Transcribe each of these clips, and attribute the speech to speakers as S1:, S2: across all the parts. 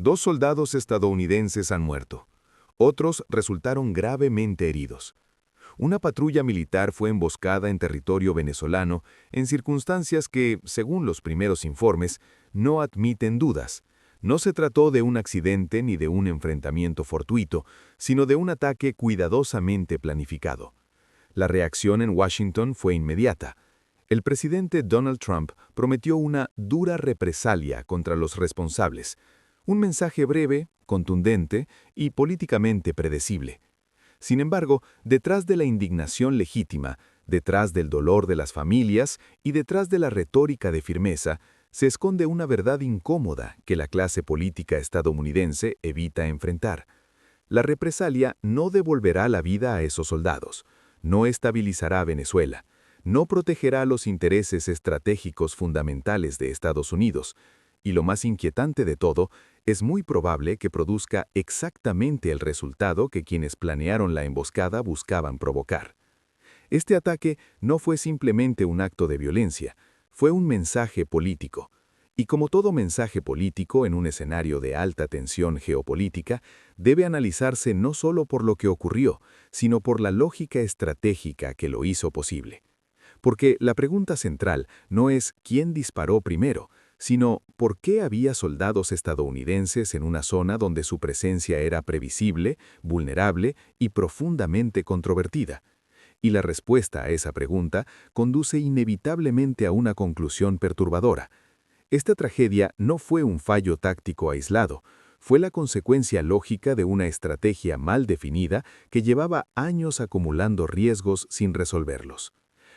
S1: 2 soldados estadounidenses han muerto. Otros resultaron gravemente heridos. Una patrulla militar fue emboscada en territorio venezolano en circunstancias que, según los primeros informes, no admiten dudas. No se trató de un accidente ni de un enfrentamiento fortuito, sino de un ataque cuidadosamente planificado. La reacción en Washington fue inmediata. El presidente Donald Trump prometió una dura represalia contra los responsables, un mensaje breve, contundente y políticamente predecible. Sin embargo, detrás de la indignación legítima, detrás del dolor de las familias y detrás de la retórica de firmeza, se esconde una verdad incómoda que la clase política estadounidense evita enfrentar. La represalia no devolverá la vida a esos soldados, no estabilizará Venezuela, no protegerá los intereses estratégicos fundamentales de Estados Unidos, y lo más inquietante de todo, es muy probable que produzca exactamente el resultado que quienes planearon la emboscada buscaban provocar. Este ataque no fue simplemente un acto de violencia, fue un mensaje político. Y como todo mensaje político en un escenario de alta tensión geopolítica, debe analizarse no solo por lo que ocurrió, sino por la lógica estratégica que lo hizo posible. Porque la pregunta central no es quién disparó primero, sino por qué había soldados estadounidenses en una zona donde su presencia era previsible, vulnerable y profundamente controvertida. Y la respuesta a esa pregunta conduce inevitablemente a una conclusión perturbadora. Esta tragedia no fue un fallo táctico aislado, fue la consecuencia lógica de una estrategia mal definida que llevaba años acumulando riesgos sin resolverlos.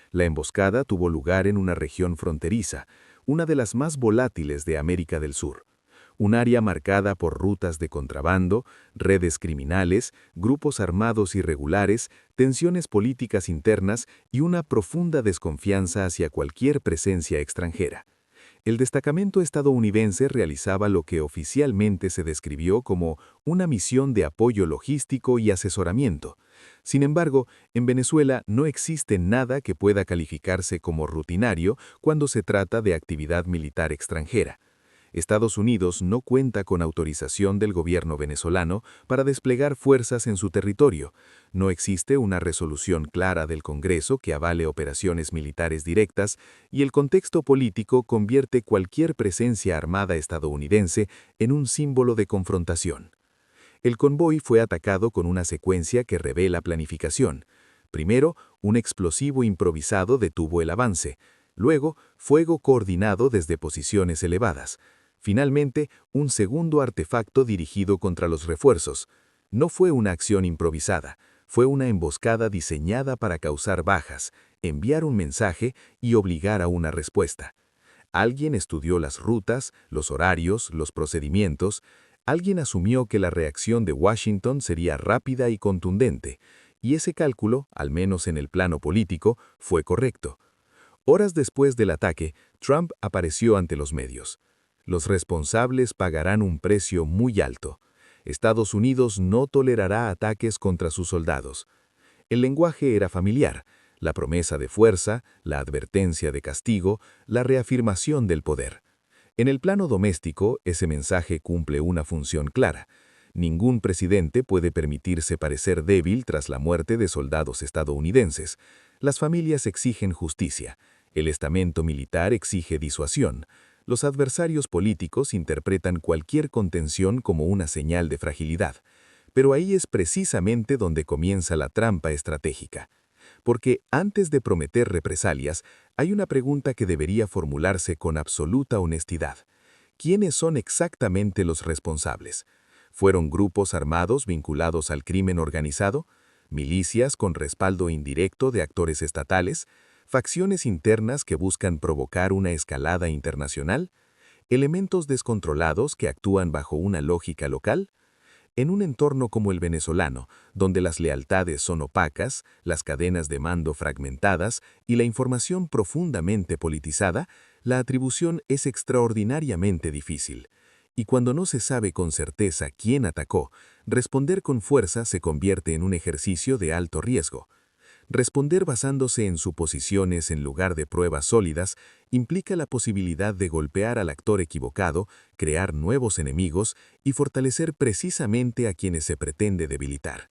S1: La emboscada tuvo lugar en una región fronteriza, una de las más volátiles de América del Sur. Un área marcada por rutas de contrabando, redes criminales, grupos armados irregulares, tensiones políticas internas y una profunda desconfianza hacia cualquier presencia extranjera. El destacamento estadounidense realizaba lo que oficialmente se describió como una misión de apoyo logístico y asesoramiento. Sin embargo, en Venezuela no existe nada que pueda calificarse como rutinario cuando se trata de actividad militar extranjera. Estados Unidos no cuenta con autorización del gobierno venezolano para desplegar fuerzas en su territorio. No existe una resolución clara del Congreso que avale operaciones militares directas y el contexto político convierte cualquier presencia armada estadounidense en un símbolo de confrontación. El convoy fue atacado con una secuencia que revela planificación. Primero, un explosivo improvisado detuvo el avance. Luego, fuego coordinado desde posiciones elevadas. Finalmente, un segundo artefacto dirigido contra los refuerzos. No fue una acción improvisada, fue una emboscada diseñada para causar bajas, enviar un mensaje y obligar a una respuesta. Alguien estudió las rutas, los horarios, los procedimientos. Alguien asumió que la reacción de Washington sería rápida y contundente, y ese cálculo, al menos en el plano político, fue correcto. Horas después del ataque, Trump apareció ante los medios. Los responsables pagarán un precio muy alto. Estados Unidos no tolerará ataques contra sus soldados. El lenguaje era familiar, la promesa de fuerza, la advertencia de castigo, la reafirmación del poder. En el plano doméstico, ese mensaje cumple una función clara. Ningún presidente puede permitirse parecer débil tras la muerte de soldados estadounidenses. Las familias exigen justicia. El estamento militar exige disuasión. Los adversarios políticos interpretan cualquier contención como una señal de fragilidad. Pero ahí es precisamente donde comienza la trampa estratégica. Porque antes de prometer represalias, hay una pregunta que debería formularse con absoluta honestidad. ¿Quiénes son exactamente los responsables? ¿Fueron grupos armados vinculados al crimen organizado? ¿Milicias con respaldo indirecto de actores estatales? ¿Facciones internas que buscan provocar una escalada internacional? ¿Elementos descontrolados que actúan bajo una lógica local? En un entorno como el venezolano, donde las lealtades son opacas, las cadenas de mando fragmentadas y la información profundamente politizada, la atribución es extraordinariamente difícil. Y cuando no se sabe con certeza quién atacó, responder con fuerza se convierte en un ejercicio de alto riesgo. Responder basándose en suposiciones en lugar de pruebas sólidas implica la posibilidad de golpear al actor equivocado, crear nuevos enemigos y fortalecer precisamente a quienes se pretende debilitar.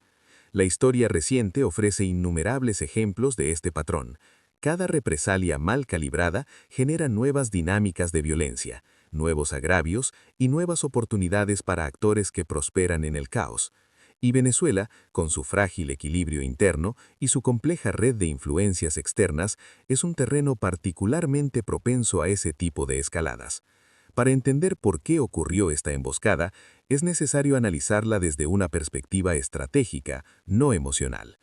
S1: La historia reciente ofrece innumerables ejemplos de este patrón. Cada represalia mal calibrada genera nuevas dinámicas de violencia, nuevos agravios y nuevas oportunidades para actores que prosperan en el caos. Y Venezuela, con su frágil equilibrio interno y su compleja red de influencias externas, es un terreno particularmente propenso a ese tipo de escaladas. Para entender por qué ocurrió esta emboscada, es necesario analizarla desde una perspectiva estratégica, no emocional.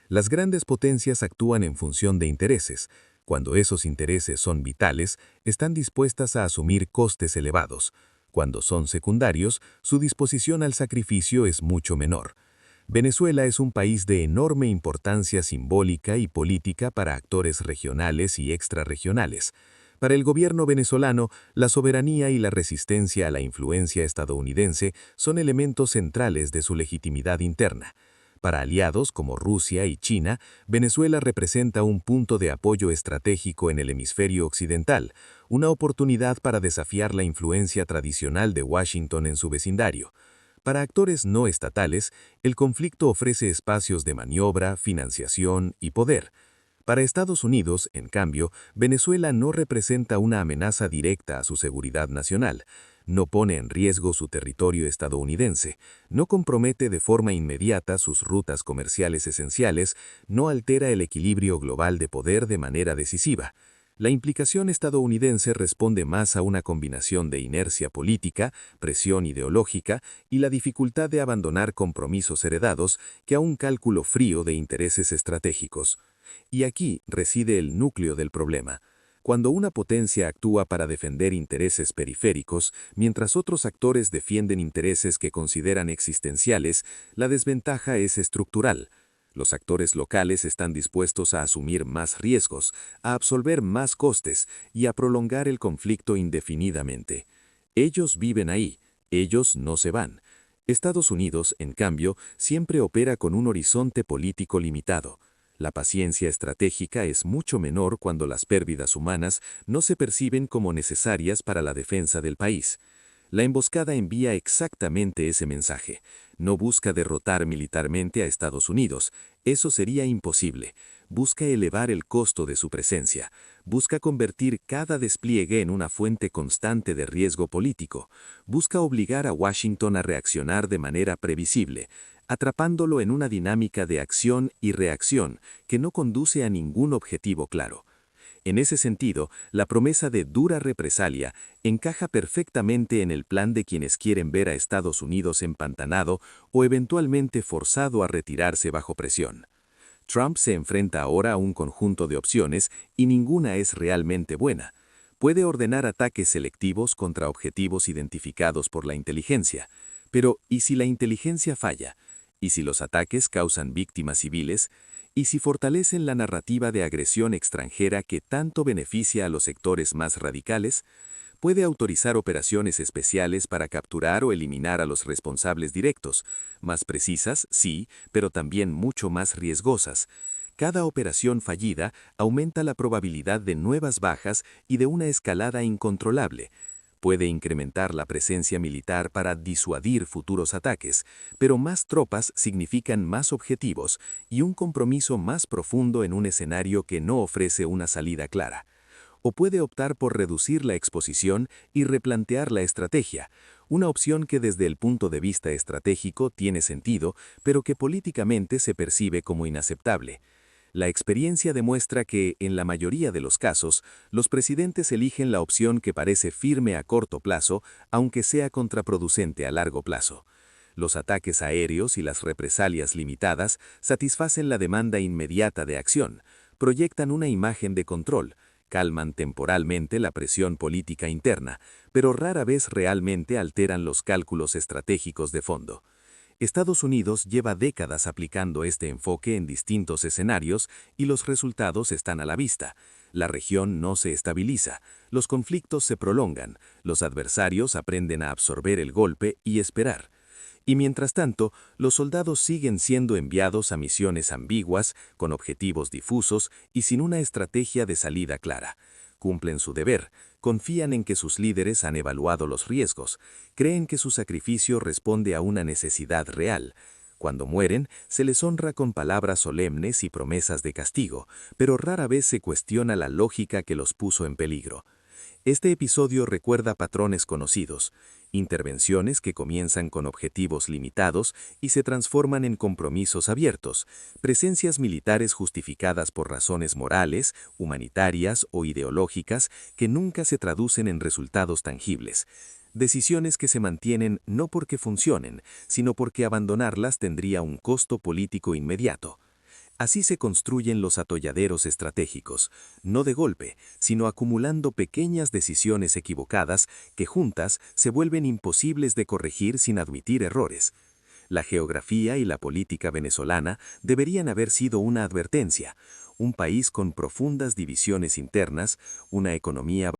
S1: Las grandes potencias actúan en función de intereses. Cuando esos intereses son vitales, están dispuestas a asumir costes elevados. Cuando son secundarios, su disposición al sacrificio es mucho menor. Venezuela es un país de enorme importancia simbólica y política para actores regionales y extrarregionales. Para el gobierno venezolano, la soberanía y la resistencia a la influencia estadounidense son elementos centrales de su legitimidad interna. Para aliados como Rusia y China, Venezuela representa un punto de apoyo estratégico en el hemisferio occidental, una oportunidad para desafiar la influencia tradicional de Washington en su vecindario. Para actores no estatales, el conflicto ofrece espacios de maniobra, financiación y poder. Para Estados Unidos, en cambio, Venezuela no representa una amenaza directa a su seguridad nacional, no pone en riesgo su territorio estadounidense, no compromete de forma inmediata sus rutas comerciales esenciales, no altera el equilibrio global de poder de manera decisiva. La implicación estadounidense responde más a una combinación de inercia política, presión ideológica y la dificultad de abandonar compromisos heredados que a un cálculo frío de intereses estratégicos. Y aquí reside el núcleo del problema. Cuando una potencia actúa para defender intereses periféricos, mientras otros actores defienden intereses que consideran existenciales, la desventaja es estructural. Los actores locales están dispuestos a asumir más riesgos, a absolver más costes y a prolongar el conflicto indefinidamente. Ellos viven ahí, ellos no se van. Estados Unidos, en cambio, siempre opera con un horizonte político limitado. La paciencia estratégica es mucho menor cuando las pérdidas humanas no se perciben como necesarias para la defensa del país. La emboscada envía exactamente ese mensaje. No busca derrotar militarmente a Estados Unidos, eso sería imposible. Busca elevar el costo de su presencia. Busca convertir cada despliegue en una fuente constante de riesgo político. Busca obligar a Washington a reaccionar de manera previsible, atrapándolo en una dinámica de acción y reacción que no conduce a ningún objetivo claro. En ese sentido, la promesa de dura represalia encaja perfectamente en el plan de quienes quieren ver a Estados Unidos empantanado o eventualmente forzado a retirarse bajo presión. Trump se enfrenta ahora a un conjunto de opciones y ninguna es realmente buena. Puede ordenar ataques selectivos contra objetivos identificados por la inteligencia, pero ¿y si la inteligencia falla? ¿Y si los ataques causan víctimas civiles? ¿Y si fortalecen la narrativa de agresión extranjera que tanto beneficia a los sectores más radicales? Puede autorizar operaciones especiales para capturar o eliminar a los responsables directos, más precisas, sí, pero también mucho más riesgosas. Cada operación fallida aumenta la probabilidad de nuevas bajas y de una escalada incontrolable. Puede incrementar la presencia militar para disuadir futuros ataques, pero más tropas significan más objetivos y un compromiso más profundo en un escenario que no ofrece una salida clara. O puede optar por reducir la exposición y replantear la estrategia, una opción que desde el punto de vista estratégico tiene sentido, pero que políticamente se percibe como inaceptable. La experiencia demuestra que, en la mayoría de los casos, los presidentes eligen la opción que parece firme a corto plazo, aunque sea contraproducente a largo plazo. Los ataques aéreos y las represalias limitadas satisfacen la demanda inmediata de acción, proyectan una imagen de control, calman temporalmente la presión política interna, pero rara vez realmente alteran los cálculos estratégicos de fondo. Estados Unidos lleva décadas aplicando este enfoque en distintos escenarios y los resultados están a la vista. La región no se estabiliza, los conflictos se prolongan, los adversarios aprenden a absorber el golpe y esperar.
S2: Y mientras tanto, los soldados siguen siendo enviados a misiones ambiguas, con objetivos difusos y sin una estrategia de salida clara. Cumplen su deber, confían en que sus líderes han evaluado los riesgos, creen que su sacrificio responde a una necesidad real. Cuando mueren, se les honra con palabras solemnes y promesas de castigo, pero rara vez se cuestiona la lógica que los puso en peligro. Este episodio recuerda patrones conocidos, intervenciones que comienzan con objetivos limitados y se transforman en compromisos abiertos, presencias militares justificadas por razones morales, humanitarias o ideológicas que nunca se traducen en resultados tangibles. Decisiones que se mantienen no porque funcionen, sino porque abandonarlas tendría un costo político inmediato. Así se construyen los atolladeros estratégicos, no de golpe, sino acumulando pequeñas decisiones equivocadas que juntas se vuelven imposibles de corregir sin admitir errores. La geografía y la política venezolana deberían haber sido una advertencia. Un país con profundas divisiones internas, una economía